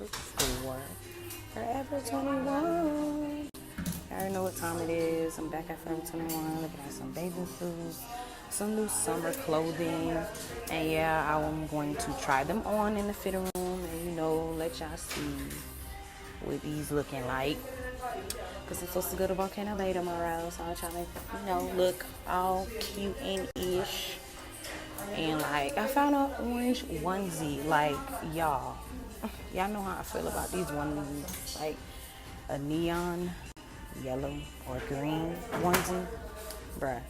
for Forever 21. I already know what time it is. I'm back at Forever 21 looking at some bathing suits, some new summer clothing. And yeah, I'm going to try them on in the fitting room and, let y'all see what these looking like. Because I'm supposed to go to Volcano tomorrow, so I'm trying to, look all cute and ish. And I found an orange onesie. Y'all know how I feel about these onesies. A neon yellow or green onesie. Bruh.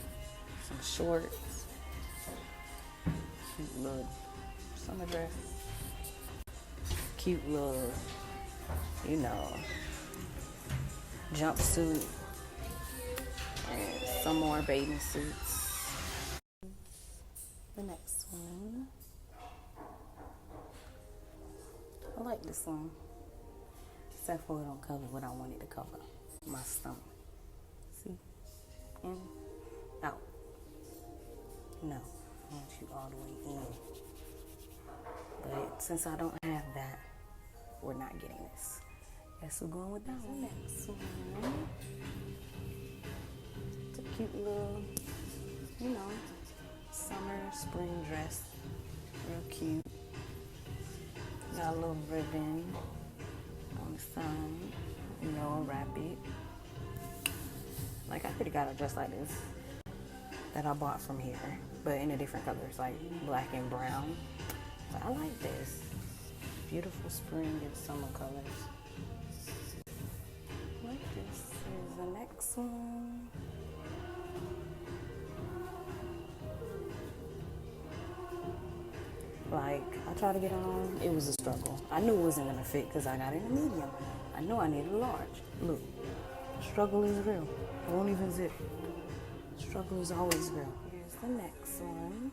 Some shorts. Cute little summer dress. Cute little, jumpsuit. And some more bathing suits. The next one. I like this one. Except for it don't cover what I want it to cover. My stomach. See? In, out. No. I want you all the way in. But since I don't have that, we're not getting this. Guess we're going with that one. Next one. It's a cute little, summer, spring dress. Real cute. Got a little ribbon on the side. Wrap it. I could have got a dress like this that I bought from here, but in a different colors, like black and brown. But I like this. Beautiful spring and summer colors. This is the next one. I tried to get on, it was a struggle. I knew it wasn't gonna fit because I got in a medium. I knew I needed a large. Look, struggle is real. I won't even zip. Struggle is always real. Here's the next one.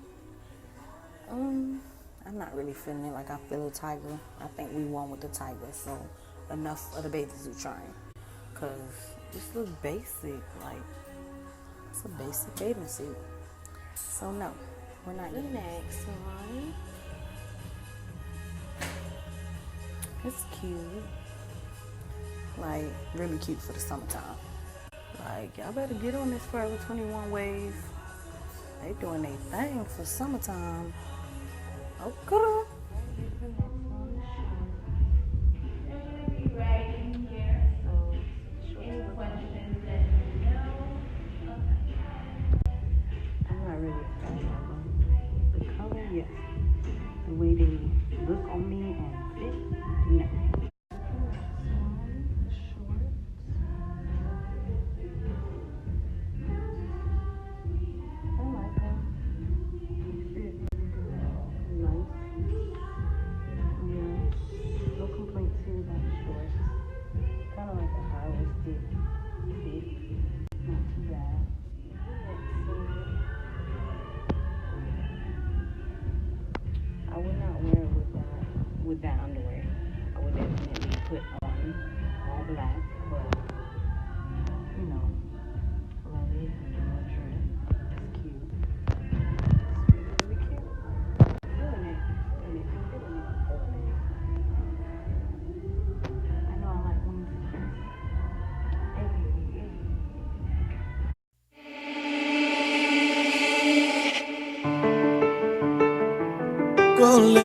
I'm not really feeling it like I feel a tiger. I think we won with the tiger, so enough of the bathing suit trying. Cause this looks basic, it's a basic bathing suit. So no, we're not getting the next one. It's cute. Really cute for the summertime. Y'all better get on this Forever 21 wave. They doing their thing for summertime. Okay. I'm not really a fan of them. The color, yes. The way they look on me and fit, no. I would not wear it with that underwear. I would definitely put on all black, but love it. Little dress. It's cute. It's really cute. Feeling it. I know I like wings. Go